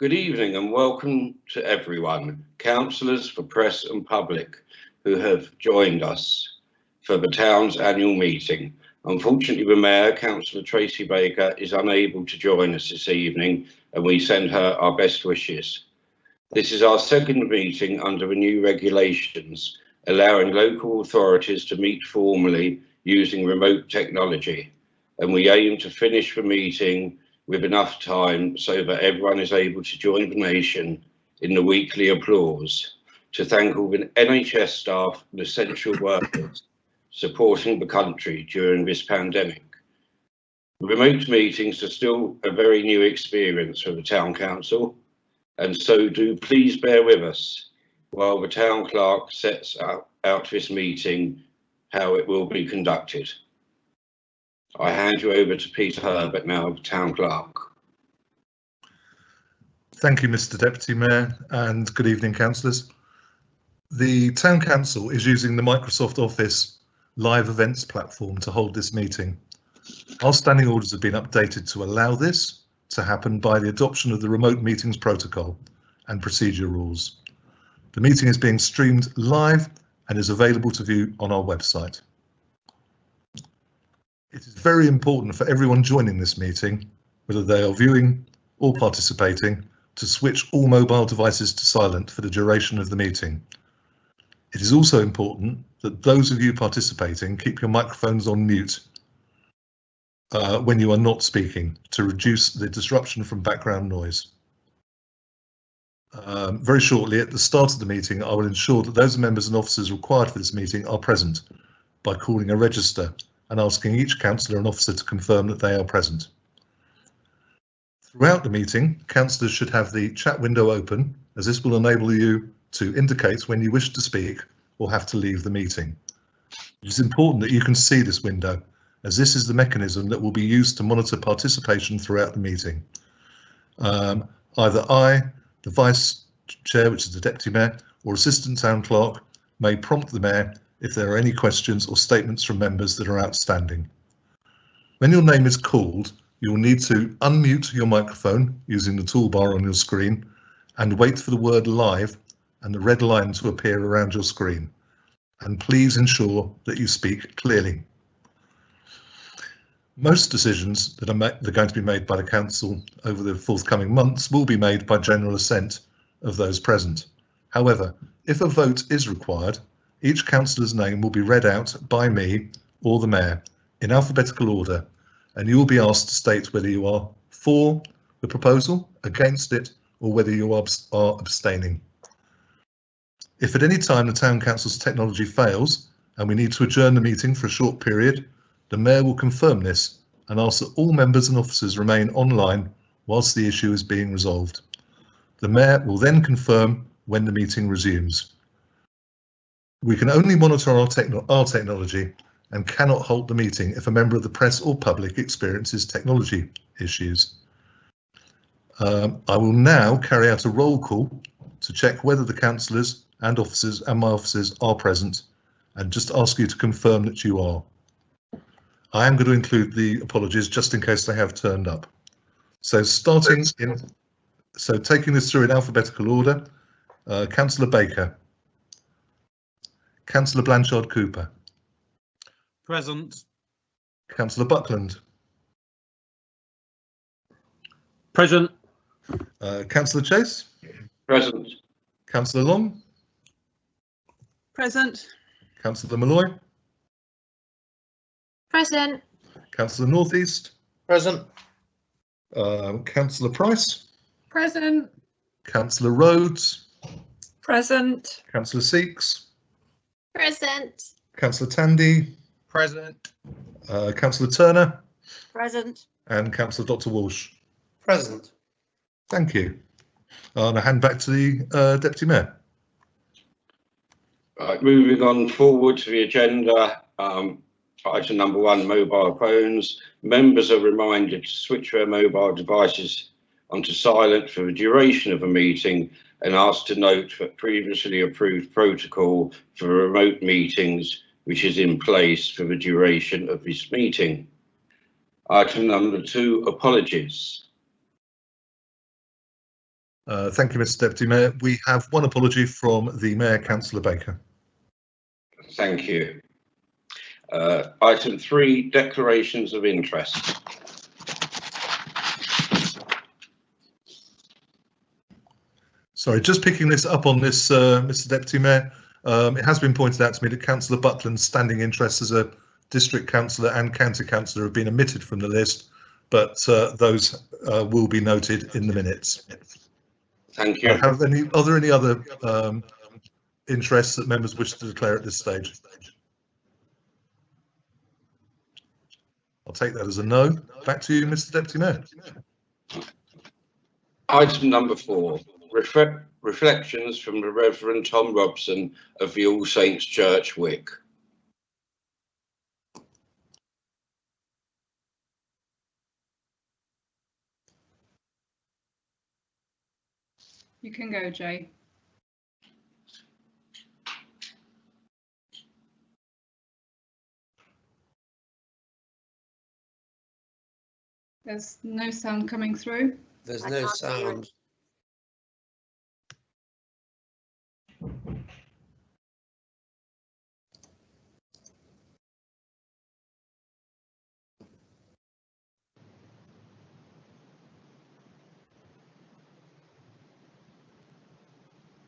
Good evening and welcome to everyone, councillors for press and public who have joined us for the town's annual meeting. Unfortunately, the Mayor, Councillor Tracy Baker, is unable to join us this evening and we send her our best wishes. This is our second meeting under the new regulations, allowing local authorities to meet formally using remote technology. And we aim to finish the meeting with enough time so that everyone is able to join the nation in the weekly applause to thank all the NHS staff and essential workers supporting the country during this pandemic. Remote meetings are still a very new experience for the Town Council, and so do please bear with us while the Town Clerk sets out this meeting how it will be conducted. I hand you over to Peter Herbert now, Town Clerk. Thank you, Mr. Deputy Mayor, and good evening, councillors. The Town Council is using the Microsoft Office live events platform to hold this meeting. Our standing orders have been updated to allow this to happen by the adoption of the remote meetings protocol and procedure rules. The meeting is being streamed live and is available to view on our website. It is very important for everyone joining this meeting, whether they are viewing or participating, to switch all mobile devices to silent for the duration of the meeting. It is also important that those of you participating keep your microphones on mute when you are not speaking to reduce the disruption from background noise. Very shortly at the start of the meeting, I will ensure that those members and officers required for this meeting are present by calling a register and asking each councillor and officer to confirm that they are present. Throughout the meeting, councillors should have the chat window open, as this will enable you to indicate when you wish to speak or have to leave the meeting. It is important that you can see this window, as this is the mechanism that will be used to monitor participation throughout the meeting. Either I, the Vice Chair, which is the Deputy Mayor, or Assistant Town Clerk may prompt the Mayor if there are any questions or statements from members that are outstanding. When your name is called, you will need to unmute your microphone using the toolbar on your screen and wait for the word live and the red line to appear around your screen. And please ensure that you speak clearly. Most decisions that are going to be made by the Council over the forthcoming months will be made by general assent of those present. However, if a vote is required, each councillor's name will be read out by me or the Mayor in alphabetical order, and you will be asked to state whether you are for the proposal, against it, or whether you are abstaining. If at any time the Town Council's technology fails and we need to adjourn the meeting for a short period, the Mayor will confirm this and ask that all members and officers remain online whilst the issue is being resolved. The Mayor will then confirm when the meeting resumes. We can only monitor our technology and cannot halt the meeting if a member of the press or public experiences technology issues. I will now carry out a roll call to check whether the councillors and officers and my officers are present, and just ask you to confirm that you are. I am going to include the apologies just in case they have turned up. So taking this through in alphabetical order, Councillor Baker. Councillor Blanchard Cooper. Present. Councillor Buckland. Present. Councillor Chase. Present. Councillor Long. Present. Councillor Malloy. Present. Councillor North East. Present. Councillor Price. Present. Councillor Rhodes. Present. Councillor Seeks. Present. Councillor Tandy. Present. Councillor Turner. Present. And Councillor Dr. Walsh. Present. Thank you. I'll hand back to the Deputy Mayor. Right, moving on forward to the agenda, item number 1, mobile phones. Members are reminded to switch their mobile devices onto silent for the duration of a meeting and asked to note that previously approved protocol for remote meetings which is in place for the duration of this meeting. Item number 2, apologies. Thank you, Mr. Deputy Mayor. We have one apology from the Mayor, Councillor Baker. Thank you. Item 3, declarations of interest. Sorry, just picking this up on this, Mr. Deputy Mayor. It has been pointed out to me that Councillor Butland's standing interests as a district councillor and county councillor have been omitted from the list, but those will be noted in the minutes. Thank you. Are there any other interests that members wish to declare at this stage? I'll take that as a no. Back to you, Mr. Deputy Mayor. Item number 4, reflections from the Reverend Tom Robson of the All Saints Church, Wick. You can go, Jay. There's no sound coming through. There's I no can't hear sound.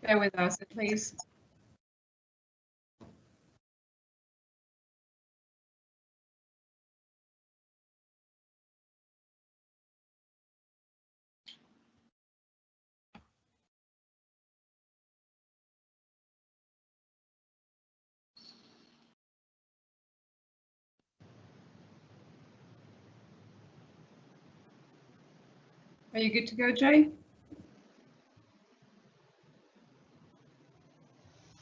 Bear with us, please. Are you good to go, Jay?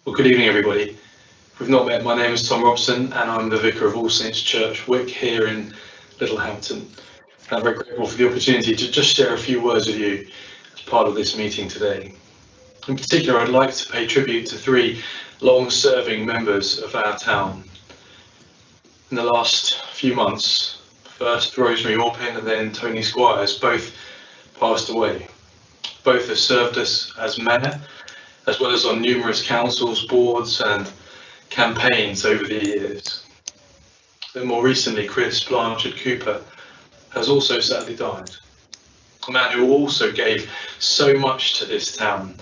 Well, good evening, everybody. If we've not met, my name is Tom Robson, and I'm the Vicar of All Saints Church, Wick, here in Littlehampton. And I'm very grateful for the opportunity to just share a few words with you as part of this meeting today. In particular, I'd like to pay tribute to 3 long-serving members of our town. In the last few months, first Rosemary Orpin and then Tony Squires, both passed away. Both have served us as mayor, as well as on numerous councils, boards and campaigns over the years. Then more recently, Chris Blanchard Cooper has also sadly died. A man who also gave so much to this town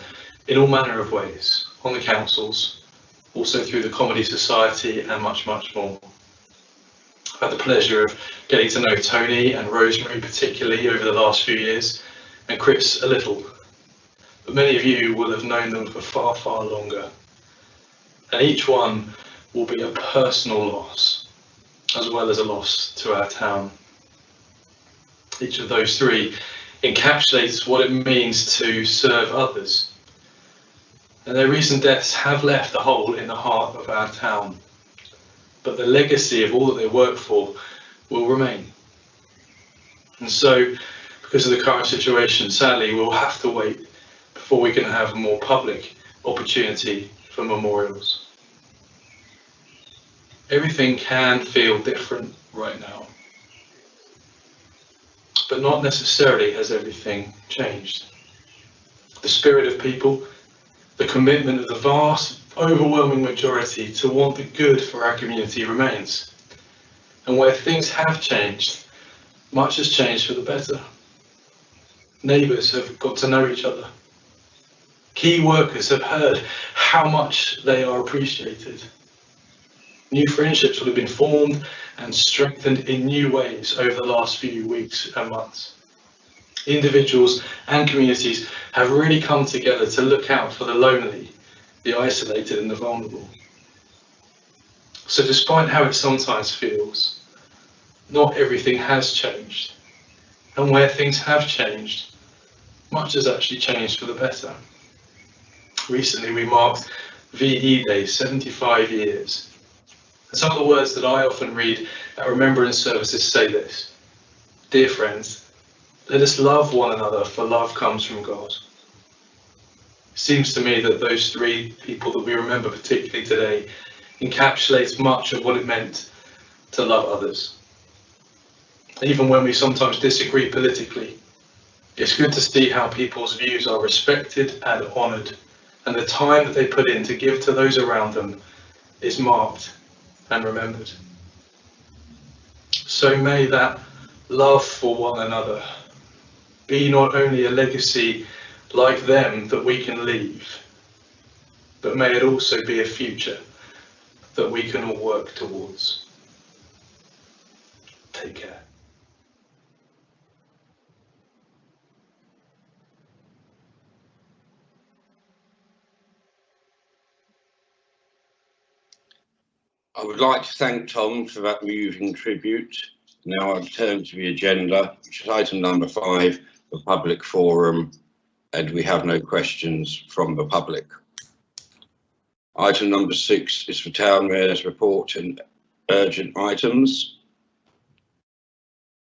in all manner of ways, on the councils, also through the Comedy Society and much, much more. I've had the pleasure of getting to know Tony and Rosemary particularly over the last few years, and Chris a little. But many of you will have known them for far, far longer. And each one will be a personal loss, as well as a loss to our town. Each of those 3 encapsulates what it means to serve others. And their recent deaths have left a hole in the heart of our town. But the legacy of all that they work for will remain. And so, because of the current situation, sadly, we'll have to wait before we can have a more public opportunity for memorials. Everything can feel different right now, but not necessarily has everything changed. The spirit of people, the commitment of the vast, overwhelming majority to want the good for our community remains. And where things have changed, much has changed for the better. Neighbours have got to know each other. Key workers have heard how much they are appreciated. New friendships will have been formed and strengthened in new ways over the last few weeks and months. Individuals and communities have really come together to look out for the lonely, the isolated and the vulnerable. So despite how it sometimes feels, not everything has changed. And where things have changed, much has actually changed for the better. Recently we marked VE Day, 75 years. And some of the words that I often read at remembrance services say this: dear friends, let us love one another, for love comes from God. It seems to me that those 3 people that we remember particularly today encapsulates much of what it meant to love others. Even when we sometimes disagree politically, It's good to see how people's views are respected and honoured, and the time that they put in to give to those around them is marked and remembered. So may that love for one another be not only a legacy like them that we can leave, but may it also be a future that we can all work towards. Take care. I would like to thank Tom for that moving tribute. Now I've turned to the agenda, which is item number 5, the public forum, and we have no questions from the public. Item number 6 is the Town Mayor's report and urgent items.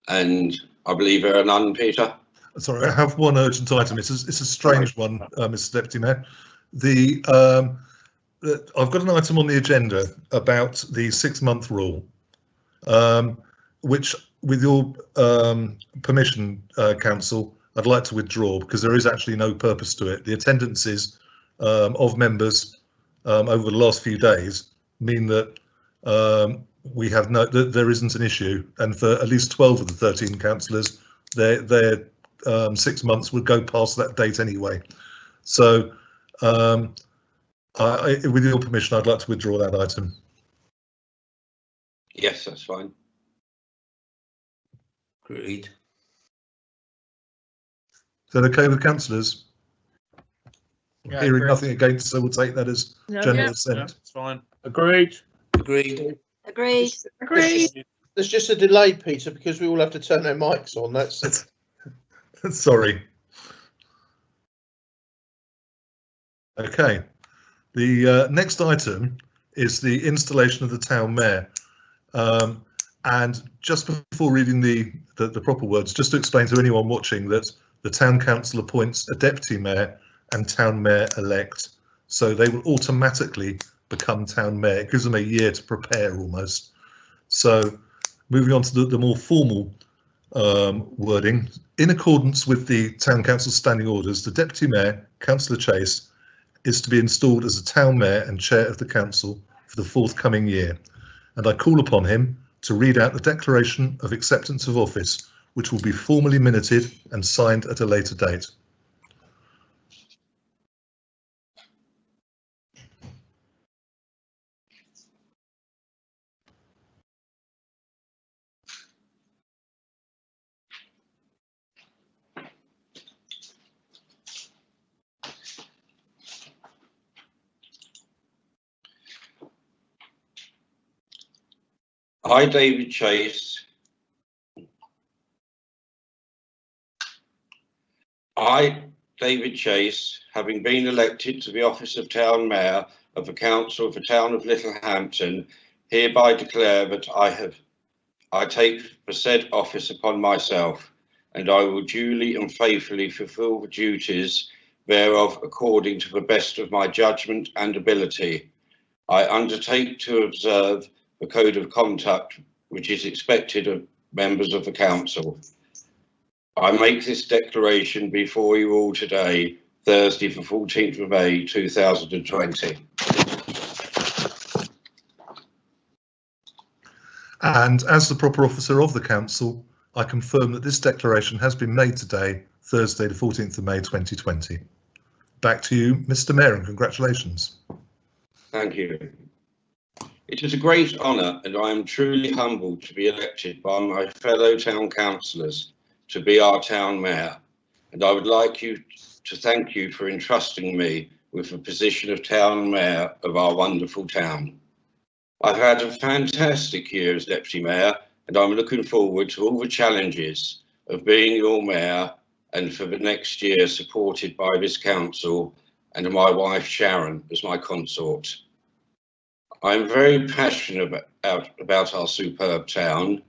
And I believe there are none, Peter. Sorry, I have one urgent item. It's a strange one, Mr. Deputy Mayor. I've got an item on the agenda about the 6-month rule, which, with your permission, Council, I'd like to withdraw because there is actually no purpose to it. The attendances of members over the last few days mean that we have there isn't an issue, and for at least 12 of the 13 councillors, their 6 months would go past that date anyway. So, with your permission, I'd like to withdraw that item. Yes, that's fine. Agreed. Is that okay with councillors? Yeah, Hearing agreed. nothing against, so we'll take that as general assent. It's fine. Agreed. Agreed. There's just a delay, Peter, because we all have to turn their mics on. That's Sorry. Okay. The next item is the installation of the town mayor. And just before reading the proper words, just to explain to anyone watching that the town council appoints a deputy mayor and town mayor elect. So they will automatically become town mayor. It gives them a year to prepare almost. So moving on to the more formal wording, in accordance with the town council standing orders, the deputy mayor, Councillor Chase, is to be installed as a town mayor and chair of the council for the forthcoming year. And I call upon him to read out the declaration of acceptance of office, which will be formally minuted and signed at a later date. I, David Chase, having been elected to the office of Town Mayor of the Council of the Town of Littlehampton, hereby declare that I take the said office upon myself, and I will duly and faithfully fulfil the duties thereof according to the best of my judgment and ability. I undertake to observe the code of conduct which is expected of members of the council. I make this declaration before you all today, Thursday, the 14th of May 2020. And as the proper officer of the council, I confirm that this declaration has been made today, Thursday, the 14th of May 2020. Back to you, Mr. Mayor, and congratulations. Thank you. It is a great honour, and I am truly humbled to be elected by my fellow town councillors to be our town mayor, and I would like to thank you for entrusting me with the position of town mayor of our wonderful town. I've had a fantastic year as deputy mayor, and I'm looking forward to all the challenges of being your mayor, and for the next year supported by this council and my wife Sharon as my consort. I'm very passionate about our superb town,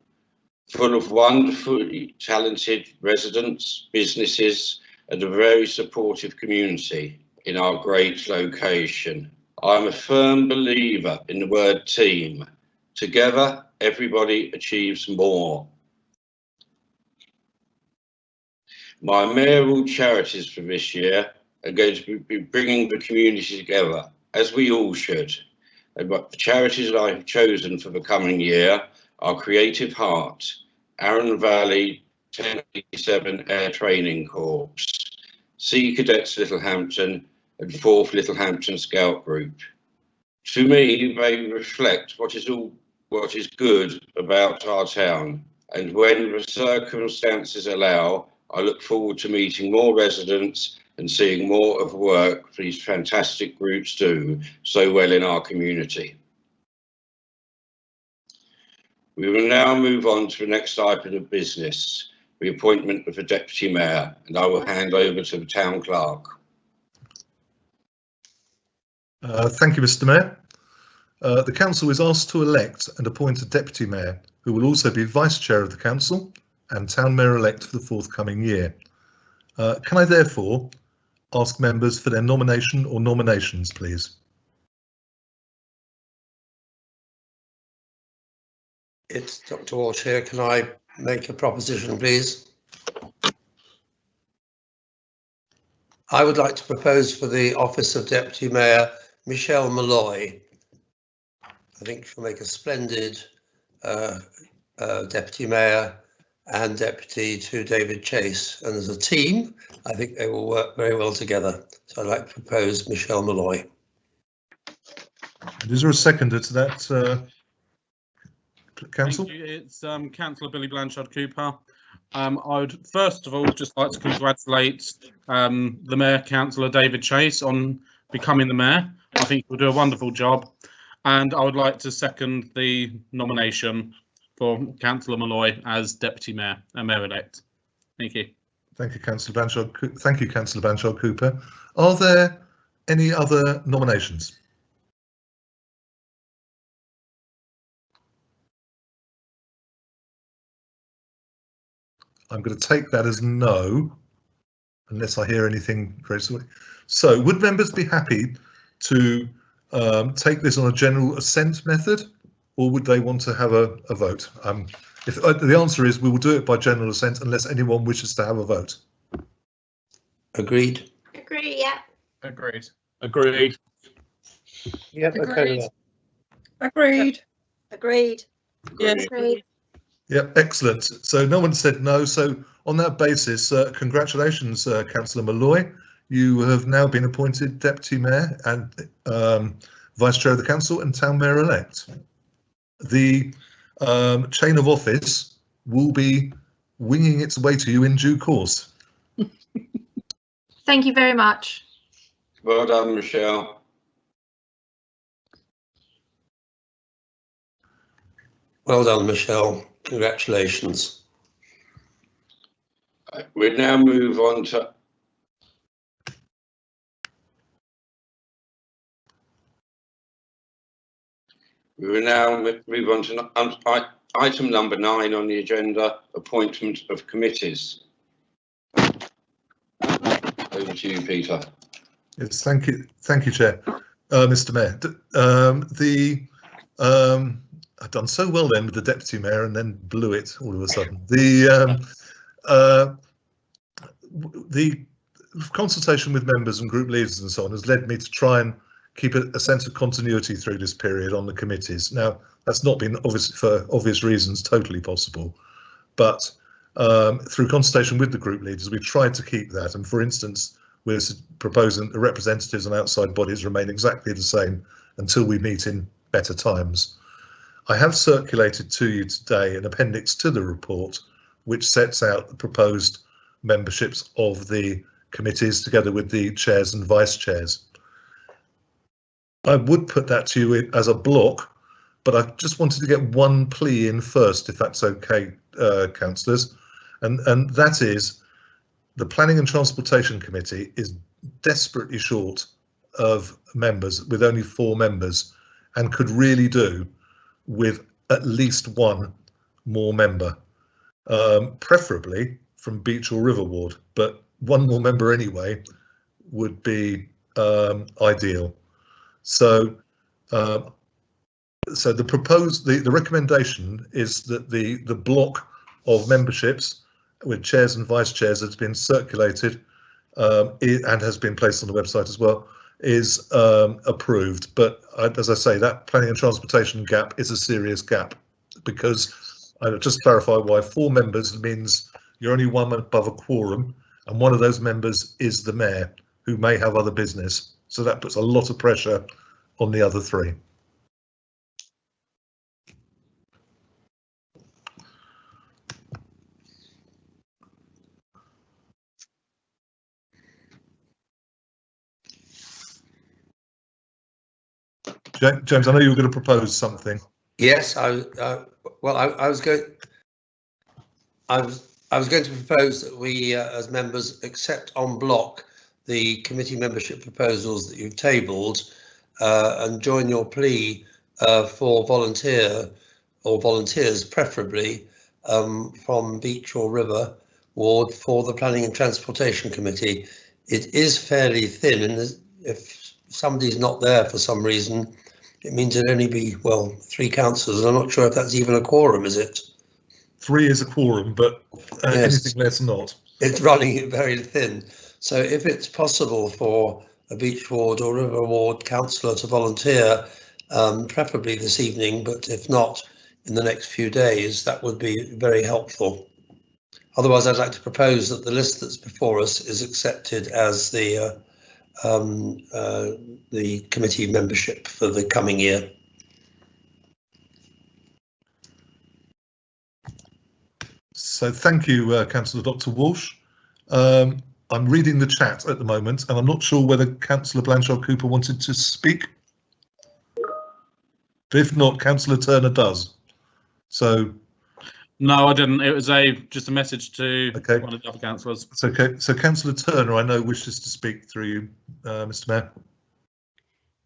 full of wonderfully talented residents, businesses, and a very supportive community in our great location. I'm a firm believer in the word team. Together, everybody achieves more. My mayoral charities for this year are going to be bringing the community together, as we all should. And the charities that I have chosen for the coming year are Creative Heart, Arun Valley 1087 Air Training Corps, Sea Cadets Littlehampton, and 4th Littlehampton Scout Group. To me, they reflect what is good about our town, and when the circumstances allow, I look forward to meeting more residents and seeing more of the work these fantastic groups do so well in our community. We will now move on to the next item of business, the appointment of the Deputy Mayor, and I will hand over to the Town Clerk. Thank you, Mr. Mayor. The Council is asked to elect and appoint a Deputy Mayor, who will also be Vice Chair of the Council and Town Mayor-elect for the forthcoming year. Can I therefore ask members for their nomination or nominations, please? It's Dr. Walsh here. Can I make a proposition, please? I would like to propose for the office of Deputy Mayor Michelle Malloy. I think she'll make a splendid Deputy Mayor and Deputy to David Chase. And as a team, I think they will work very well together. So I'd like to propose Michelle Malloy. And is there a seconder to that, Council? Thank you. It's Councillor Billy Blanchard Cooper. I would first of all just like to congratulate the Mayor, Councillor David Chase, on becoming the Mayor. I think he'll do a wonderful job. And I would like to second the nomination for Councillor Malloy as Deputy Mayor and Mayor-elect. Thank you. Thank you, Councillor Blanchard. Thank you, Councillor Blanchard Cooper. Are there any other nominations? I'm going to take that as no, unless I hear anything very sort. So, would members be happy to take this on a general assent method, or would they want to have a vote? If the answer is we will do it by general assent unless anyone wishes to have a vote. Agreed? Agree, yeah. Agreed. Agreed. Yep, okay Agreed. with Agreed. Agreed. Yes. Agreed. Yep, excellent. So no one said no. So on that basis, congratulations, Councillor Malloy. You have now been appointed Deputy Mayor and Vice Chair of the Council and Town Mayor-elect. The chain of office will be winging its way to you in due course. Thank you very much. Well done, Michelle. Well done, Michelle. Congratulations. We now move on to We will now move on to item number 9 on the agenda, appointment of committees. Over to you, Peter. Yes, thank you, Chair. Mr. Mayor, I've done so well then with the Deputy Mayor and then blew it all of a sudden. The consultation with members and group leaders and so on has led me to try and keep a sense of continuity through this period on the committees. Now, that's not been for obvious reasons totally possible, but through consultation with the group leaders, we've tried to keep that. And for instance, we're proposing the representatives and outside bodies remain exactly the same until we meet in better times. I have circulated to you today an appendix to the report, which sets out the proposed memberships of the committees together with the chairs and vice chairs. I would put that to you as a block, but I just wanted to get one plea in first, if that's okay, councillors, and that is the Planning and Transportation Committee is desperately short of members, with only 4 members, and could really do with at least one more member, preferably from Beach or River Ward, but one more member anyway would be ideal. So, the recommendation is that the block of memberships with chairs and vice chairs that's been circulated and has been placed on the website as well, is approved. But as I say, that planning and transportation gap is a serious gap, because I'll just clarify why 4 members means you're only one above a quorum, and one of those members is the mayor, who may have other business. So that puts a lot of pressure on the other 3. James, I know you were going to propose something. Yes, I was going to propose that we, as members, accept en bloc the committee membership proposals that you've tabled, and join your plea for volunteers, preferably from Beach or River Ward, for the Planning and Transportation Committee. It is fairly thin, and if somebody's not there for some reason, it means it'd only be, well, 3 councillors, and I'm not sure if that's even a quorum, is it? 3 is a quorum, but Yes. anything less not. It's running very thin. So if it's possible for a Beach Ward or River Ward councillor to volunteer, preferably this evening, but if not in the next few days, that would be very helpful. Otherwise, I'd like to propose that the list that's before us is accepted as the committee membership for the coming year. So thank you, Councillor Dr. Walsh. I'm reading the chat at the moment, and I'm not sure whether Councillor Blanchard Cooper wanted to speak. But if not, Councillor Turner does. So. No, I didn't. It was just a message to one of the other councillors. It's okay. So Councillor Turner, I know, wishes to speak through you, Mr. Mayor.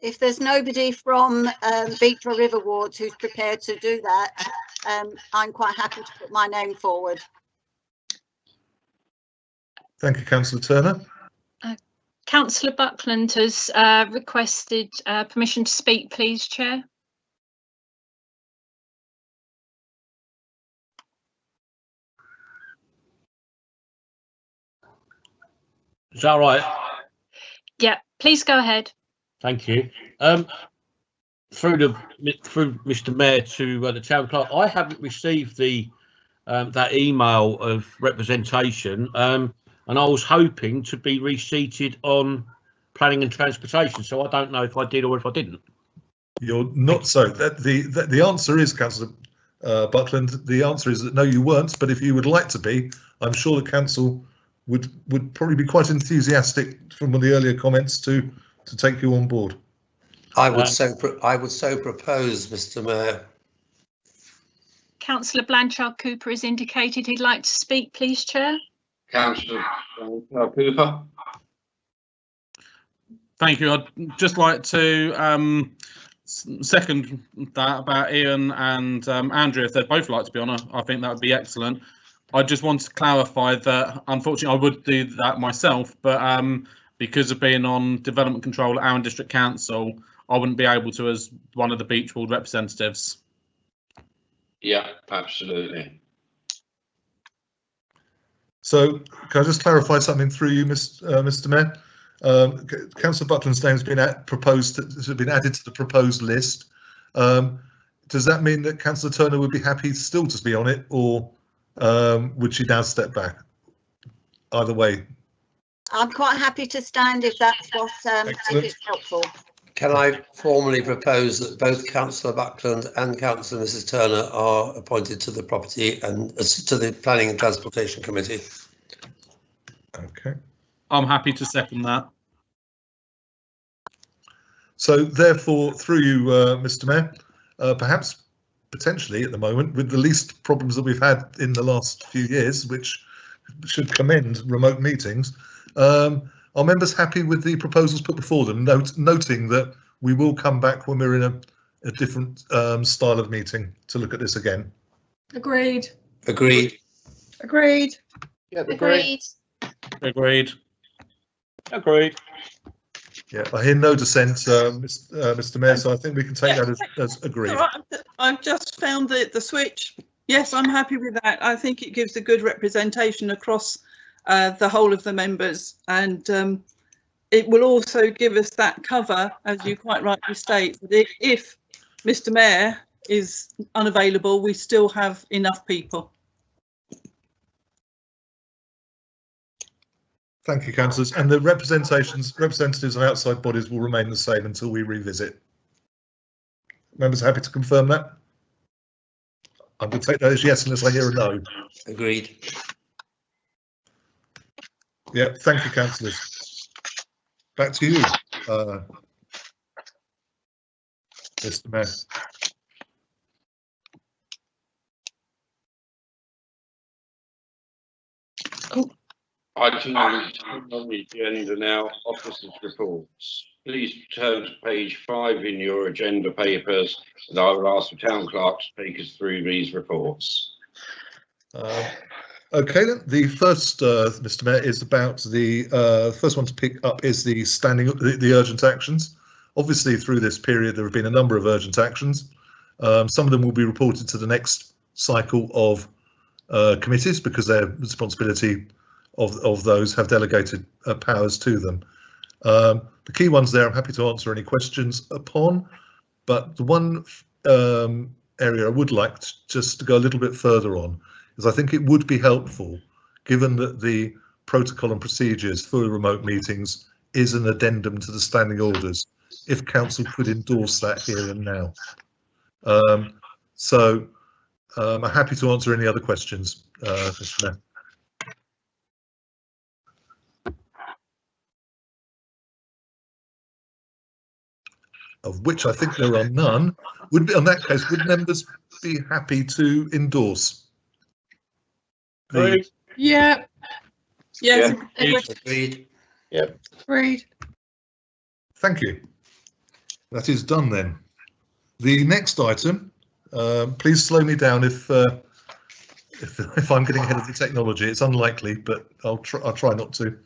If there's nobody from Beach or River Ward who's prepared to do that, I'm quite happy to put my name forward. Thank you, Councillor Turner. Councillor Buckland has requested permission to speak, please, Chair. Is that right? Yeah, please go ahead. Thank you. Through Mr. Mayor to the Chairman Clerk, I haven't received the that email of representation, and I was hoping to be reseated on planning and transportation. So I don't know if I did or if I didn't. You're not so. The answer is, Councillor Buckland. The answer is that no, you weren't. But if you would like to be, I'm sure the council would probably be quite enthusiastic from one of the earlier comments to take you on board. I would so propose, Mr. Mayor. Councillor Blanchard Cooper has indicated he'd like to speak, please, Chair. Councillor Cooper. Thank you. I'd just like to second that about Ian and Andrew. If they'd both like to be on, I think that would be excellent. I just want to clarify that unfortunately I would do that myself, but because of being on development control at Arran District Council, I wouldn't be able to as one of the Beach Ward representatives. Yeah, absolutely. So can I just clarify something through you, Mr. Mayor? Councillor Buckland's name has been added to the proposed list. Does that mean that Councillor Turner would be happy still to be on it, or would she now step back? Either way. I'm quite happy to stand if that's what if it's helpful. Can I formally propose that both Councillor Buckland and Councillor Mrs. Turner are appointed to the Property and to the Planning and Transportation Committee? Okay. I'm happy to second that. So therefore, through you, Mr. Mayor, perhaps potentially at the moment with the least problems that we've had in the last few years, which should commend remote meetings. Are members happy with the proposals put before them, noting that we will come back when we're in a different style of meeting to look at this again? Agreed. Agreed. Agreed. Yeah, Agreed. Agreed. Agreed. Yeah, I hear no dissent, Mr. Mayor, so I think we can take that as agreed. I've just found the switch. Yes, I'm happy with that. I think it gives a good representation across the whole of the members, and it will also give us that cover, as you quite rightly state, that if Mr. Mayor is unavailable, we still have enough people. Thank you, councillors. And the representatives of outside bodies will remain the same until we revisit. Members happy to confirm that? I'm going to take that as yes unless I hear a no. Agreed. Yeah, thank you, councillors. Back to you, Mr. Mayor. Item number 2 on the agenda now, officers' reports. Please turn to page 5 in your agenda papers, and I will ask the town clerk to take us through these reports. Okay, then the first, Mr. Mayor, is about the first one to pick up is the the urgent actions. Obviously, through this period, there have been a number of urgent actions. Some of them will be reported to the next cycle of committees because their responsibility of those have delegated powers to them. The key ones there, I'm happy to answer any questions upon, but the one area I would like just to go a little bit further on is I think it would be helpful, given that the protocol and procedures for remote meetings is an addendum to the standing orders, if council could endorse that here and now. I'm happy to answer any other questions, Mr. Mayor. Of which I think there are none. Would, in that case, would members be happy to endorse? Yeah. Yes. Agreed. Yep. Agreed. Thank you. That is done then. The next item, please slow me down if I'm getting ahead of the technology. It's unlikely, but I'll try not to.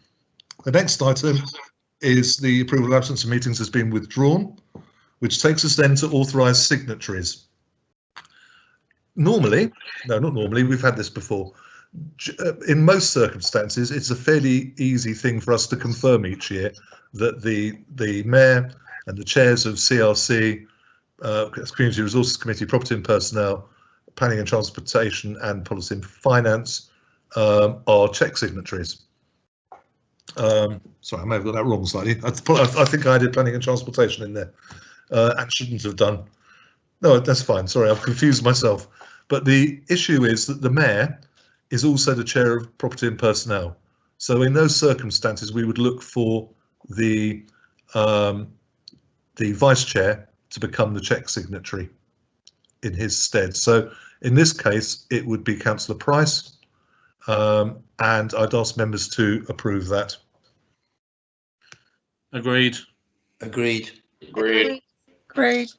The next item is the approval of absence of meetings has been withdrawn, which takes us then to authorise signatories. Normally, no, not normally, we've had this before. In most circumstances, it's a fairly easy thing for us to confirm each year that the Mayor and the chairs of CRC, Community Resources Committee, Property and Personnel, Planning and Transportation and Policy and Finance are check signatories. Sorry, I may have got that wrong slightly. I think I did Planning and Transportation in there and shouldn't have done. No, that's fine. Sorry, I've confused myself. But the issue is that the Mayor is also the chair of Property and Personnel. So in those circumstances, we would look for the vice chair to become the check signatory in his stead. So in this case, it would be Councillor Price, and I'd ask members to approve that. Agreed. Agreed. Agreed. Agreed.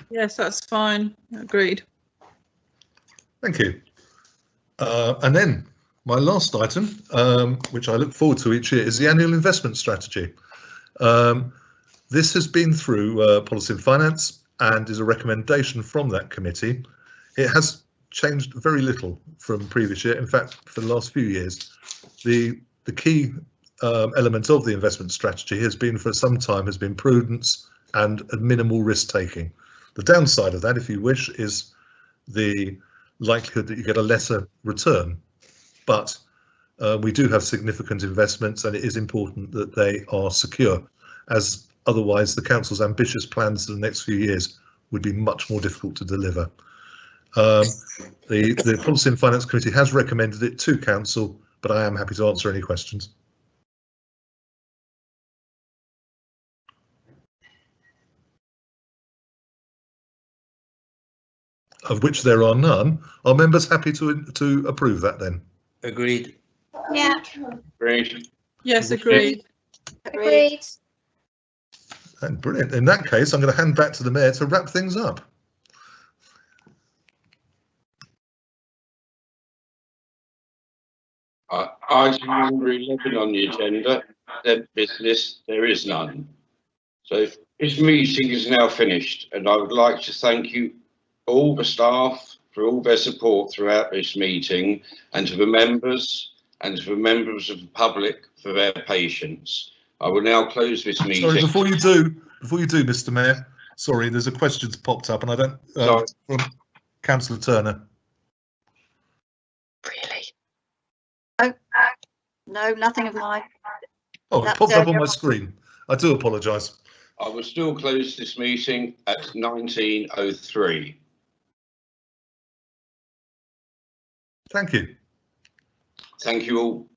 Yes, that's fine. Agreed. Thank you. And then my last item, which I look forward to each year, is the annual investment strategy. This has been through Policy and Finance and is a recommendation from that committee. It has changed very little from previous year. In fact, for the last few years, the key element of the investment strategy has been for some time has been prudence and a minimal risk taking. The downside of that, if you wish, is the likelihood that you get a lesser return, but we do have significant investments and it is important that they are secure, as otherwise the council's ambitious plans for the next few years would be much more difficult to deliver. The Policy and Finance Committee has recommended it to council, but I am happy to answer any questions. Of which there are none. Are members happy to approve that then? Agreed. Yeah. Agreed. Yes, agreed. Agreed. And brilliant. In that case, I'm going to hand back to the Mayor to wrap things up. Item number 11 on the agenda, business, there is none. So this meeting is now finished, and I would like to thank you, all the staff, for all their support throughout this meeting, and to the members and to the members of the public for their patience. I will now close this meeting. Sorry, before you do, Mr. Mayor, sorry, there's a question that's popped up, and I don't. From Councillor Turner. Really? Oh, no, nothing of mine. Oh, it popped up on my screen. I do apologise. I will still close this meeting at 19:03. Thank you. Thank you all.